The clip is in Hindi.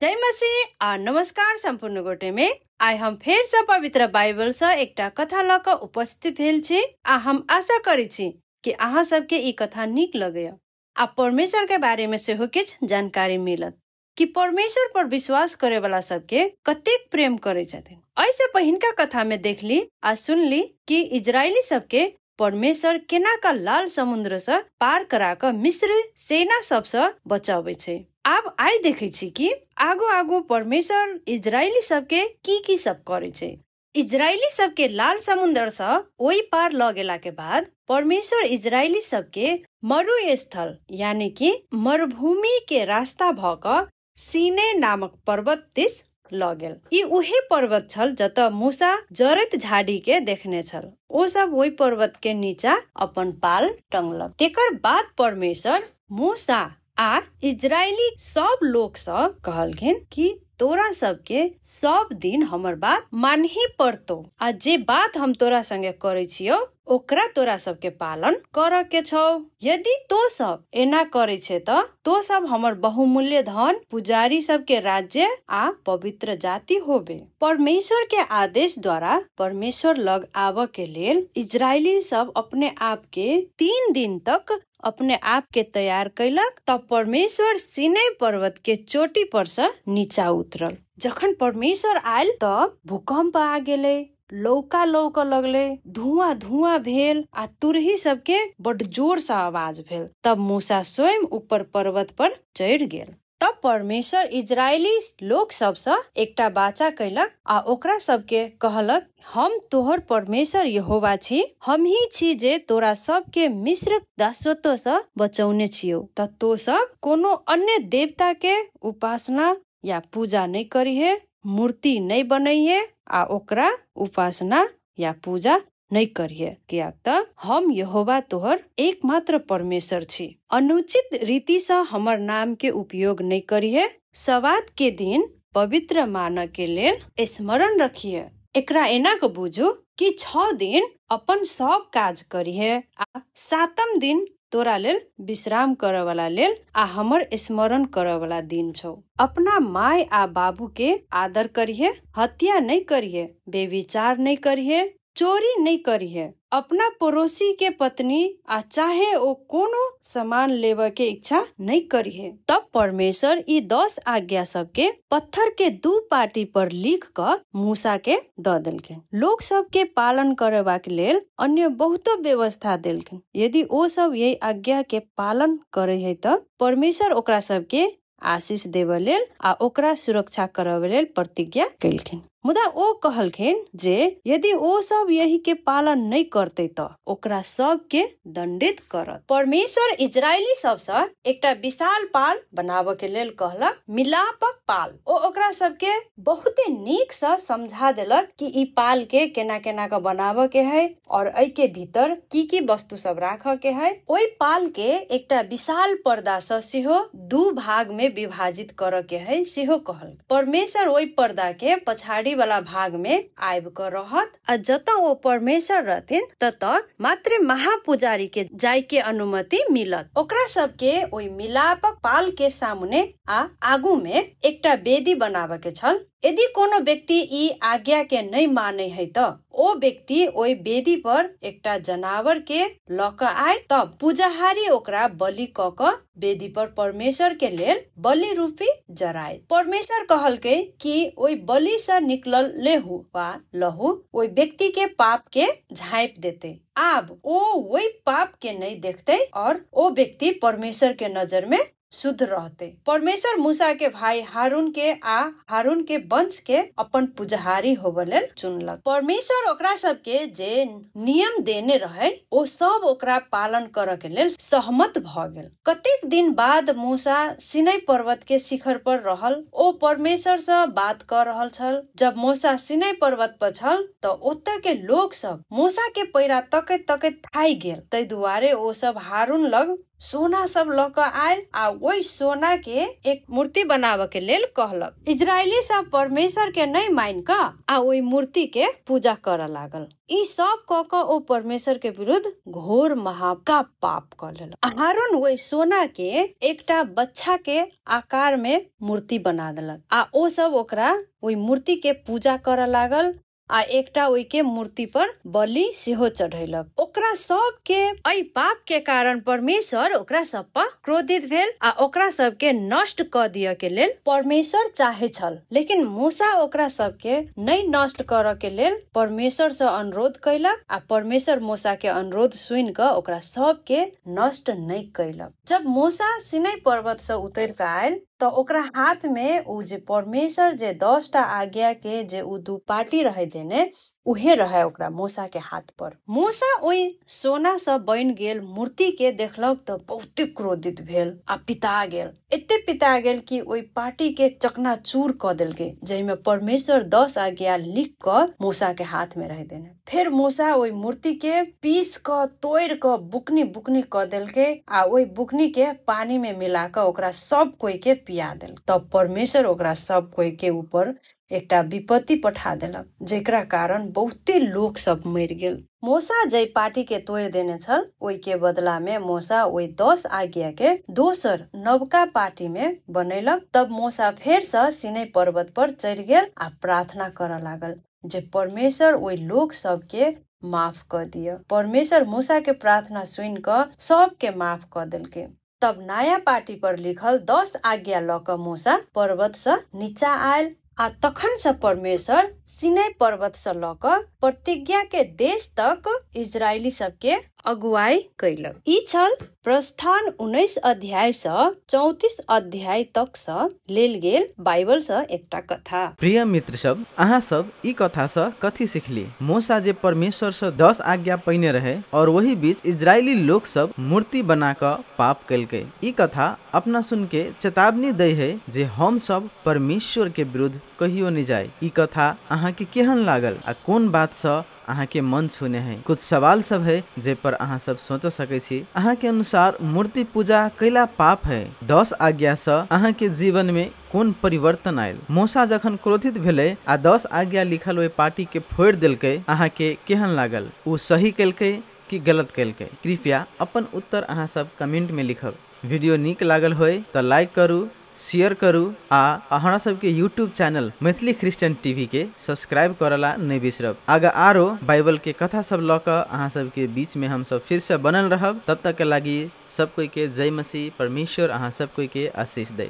जय मसीह आ नमस्कार सम्पूर्ण गोटे में आइ हम फेर से पवित्र बाइबल से एकटा कथा लक उपस्थित भेल छी आ हम आशा करै छी कि अहाँ सबके ई कथा नीक लगैया आ परमेश्वर के बारे में सेहो किछ जानकारी मिलत कि परमेश्वर पर विश्वास करे वाला सबके कतेक प्रेम करे छथिन। ऐसे पहिनका कथा में देखली आ सुनली कि इजरायली सबके परमेश्वर केना का लाल समुद्र से पार करा क मिस्र सेना सबसे बचाबै छै। आब आइ देखै छी कि आगो आगो परमेश्वर इजरायली सबके की सब करे छै। इजरायली सबके लाल समुद्र से ओई पार ल गेला के बाद परमेश्वर इजरायली सबके मरु स्थल यानी कि मरुभूमि के रास्ता भ क सीने नामक पर्वत दिस ल गेल। ई उहे पर्वत छल जत मूसा जरत झाड़ी के देखने छल। ओ सब ओई पर्वत के नीचा अपन पाल टंगलक। तेकर बाद परमेश्वर मूसा आ इजरायली सब लोग सब कहलखिन कि तोरा सबके सब दिन हमर बात मानही पड़तो आ जे बात हम तोरा संगे करे छियो ओकरा तोरा सबके पालन कर के छौ। यदि तो सब एना करे छे तो सब हमर बहुमूल्य धन पुजारी सबके राज्य आ पवित्र जाति होबे। परमेश्वर के आदेश द्वारा परमेश्वर लग आब के लेल इजरायली सब अपने आप के 3 दिन तक अपने आप के तैयार कैलक। तब परमेश्वर सीनै पर्वत के चोटी पर से नीचा उतरल। जखन परमेश्वर आयल तब भूकंप आ गेले, लौका लगले, धुआं भेल आ तुरही सबके बड़ जोर से आवाज भेल। तब मूसा स्वयं ऊपर पर्वत पर चढ़ गेल। तब परमेश्वर इजरायली लोग सबसे एकटा वाचा कैलक आ ओकरा सबके कहलक, हम तोहर परमेश्वर यहोवा छी। हम ही छी जे तोरा सबके मिस्र दासत्व से बचौने छियो। त तो सब कोनो अन्य देवता के उपासना या पूजा नहीं करिहे, मूर्ति नहीं बनइहे आ ओकरा उपासना या पूजा नहीं करिए, कियाक त हम यहोवा तोहर एकमात्र परमेश्वर छी। अनुचित रीति से हमर नाम के उपयोग नहीं करिए। सवात के दिन पवित्र मान के लेल स्मरण रखिए। एकरा एना के बुझू कि 6 दिन अपन सब काज करिए आ 7म दिन तोरा लेल विश्राम करे वाला लेल आ हमर स्मरण करे वाला दिन छौ। अपना माय आ बाबू के आदर करिए, हत्या नहीं करिए, बेविचार नहीं करिए, चोरी नहीं करिए, अपना पड़ोसी के पत्नी आ चाहे ओ कोनो सामान लेवे के इच्छा नहीं करिए। तब परमेश्वर ई 10 आज्ञा सबके पत्थर के 2 पाटी पर लिख क मूसा के द देलखिन। लोग सब के पालन करबा के लेल अन्य बहुतो व्यवस्था देलखिन। यदि ओ सब यही आज्ञा के पालन करे है त परमेश्वर ओकरा सब के आशीष देवे लेल आ ओकरा सुरक्षा करबे लेल प्रतिज्ञा कैलखिन। मुदा ओ कहलखिन जे यदि ओ सब यही के पालन नहीं करते त ओकरा सब के दंडित करत। परमेश्वर इजरायली सबसे एकटा विशाल पाल बनावे के लेल कहलक, मिलापक पाल। ओ ओकरा सब के बहुते नीक से समझा देलक कि ई पाल के केना के बनावे के है और एई के भीतर की वस्तु सब राखे के है। ओई पाल के एकटा विशाल पर्दा से सेहो 2 भाग में विभाजित करे के है सेहो कहल। परमेश्वर ओई पर्दा के पछाड़ी वाला भाग में आइब कर रहत आ जत ओ परमेश्वर रहथिन तत मात्र महापुजारी के जाय के अनुमति मिलत। ओकरा सबके ओई मिलापक पाल के सामने आ आगू में एकटा वेदी बनावे के छल। यदि कोनो व्यक्ति ई आज्ञा के नहीं माने है त ओ व्यक्ति ओई वेदी पर एकटा जनावर के लक आए। तब पूजाहारी ओकरा बलि क क वेदी पर परमेश्वर के लेल बलि रूपी जराए। परमेश्वर कहलके कि ओई बलि से निकलल लेहू वा लहू ओई व्यक्ति के पाप के झाँप देते। आब ओ ओई पाप के नहीं देखते और ओ व्यक्ति परमेश्वर के नजर में शुद्ध रहते। परमेश्वर मूसा के भाई हारून के आ हारून के वंश के अपन पुजारी होबे लेल चुनलक। परमेश्वर ओकरा सबके जे नियम देने रहे ओ सब ओकरा पालन करे के लेल सहमत भ गेल। कतेक दिन बाद मूसा सीनै पर्वत के शिखर पर रहल। ओ परमेश्वर से बात कर रहल छल। जब मूसा सीनै पर्वत पर छल त ओतऽ के लोग सब मूसा के पैरा तकैत थाई गेल। तै दुआरे ओ सब हारून लग सोना सब ल क आयल आ वही सोना के एक मूर्ति बनावे के लेल कहलक। इजरायली सब परमेश्वर के नहीं मान क आ वही मूर्ति के पूजा कर लागल। ई सब क क ओ परमेश्वर के विरुद्ध घोर महाका पाप क लेलक। हारून वही सोना के एकटा बच्चा के आकार में मूर्ति बना देलक आ ओ सब ओकरा वही मूर्ति के पूजा कर लागल आ एकटा ओइ के मूर्ति पर बलि सेहो चढ़ैलक। ओकरा सब के एहि पाप के कारण परमेश्वर ओकरा सब पर क्रोधित भेल आ ओकरा सब के नष्ट क दिय के लेल परमेश्वर चाहे छल। लेकिन मूसा ओकरा सब के नहीं नष्ट कर के लेल परमेश्वर से अनुरोध कैलक आ परमेश्वर मूसा के अनुरोध सुन क ओकरा सब के नष्ट नहीं कैलक। जब मूसा सिनै पर्वत से उतर के आयल तो ओकरा हाथ में उ जे परमेश्वर जे 10 टा आज्ञा के जे उ दू पार्टी रहे देने उहे रहे ओकरा मूसा के हाथ पर। मूसा ओइ सोना से बन गेल मूर्ति के देखलक तो बहुते क्रोधित भेल आ पिता गेल। एते पिता गेल कि ओइ पार्टी के चकनाचूर क देलकै जइमे परमेश्वर 10 आज्ञा लिख क मूसा के हाथ में रह देने। फिर मूसा ओइ मूर्ति के पीस क तोड़ क बुकनी बुकनी क देलकै आ ओइ बुकनी के पानी में मिला क ओकरा सब कोई के पिया देल। तब परमेश्वर ओकरा सब कोई के ऊपर एकटा विपत्ति पठा देलक जेकरा कारण बहुते लोग सब मर गेल। मूसा जय पार्टी के तोड़ देने छल ओइ के बदला में मूसा ओइ 10 आज्ञा के दोसर नवका पार्टी में बनैलक। तब मूसा फेर से सिनै पर्वत पर चढ़ गेल आ प्रार्थना कर लागल जे परमेश्वर ओइ लोग सब के माफ कर दिया। परमेश्वर मूसा के प्रार्थना सुन क सब के माफ कर देलके। तब नया पार्टी पर लिखल 10 आज्ञा ल क मूसा पर्वत से नीचा आयल आ तखन से परमेश्वर सिनै पर्वत से ल क प्रतिज्ञा के देश तक इजरायली सब के अगुवाई कैलक। ई छल प्रस्थान 19 अध्याय से 34 अध्याय तक से लेल गेल बाइबल से एकटा कथा। प्रिय मित्र सब, अहाँ सब ई कथा से कथी सिखली? मूसा जे परमेश्वर से 10 आज्ञा पैने रहे और वही बीच इजरायली लोग सब मूर्ति बना क पाप कैलके। ई कथा अपना सुन के चेतावनी दै है जे हम सब परमेश्वर के विरुद्ध कहियो नहीं जाए। ई कथा अहाँ के केहन लागल आ कोन बात से अहाँ के मन छूने हैं? कुछ सवाल सब है जे पर अहाँ सब सोच सकै छी। अहाँ के अनुसार मूर्ति पूजा कैला पाप है? 10 आज्ञा से अहाँ के जीवन में कोन परिवर्तन आयल? मूसा जखन क्रोधित भेले आ 10 आज्ञा लिखल ओइ पार्टी के फोड़ देलकै, अहाँ के केहन लागल? उ सही कैलकै कि गलत कैलकै? कृपया अपन उत्तर अहाँ सब कमेंट में लिखब। वीडियो नीक लागल होय तो लाइक करू, शेयर करू आ अहाँ सबके YouTube channel Maithili Christian TV के सब्सक्राइब करला नहीं बिसरब। आगे आरो बाइबल के कथा सब ल क अहाँ सबके बीच में हम सब फिर से बनल रहब। तब तक के लागी सब कोई के जय मसीह। परमेश्वर अहाँ सब कोई के आशीष दे।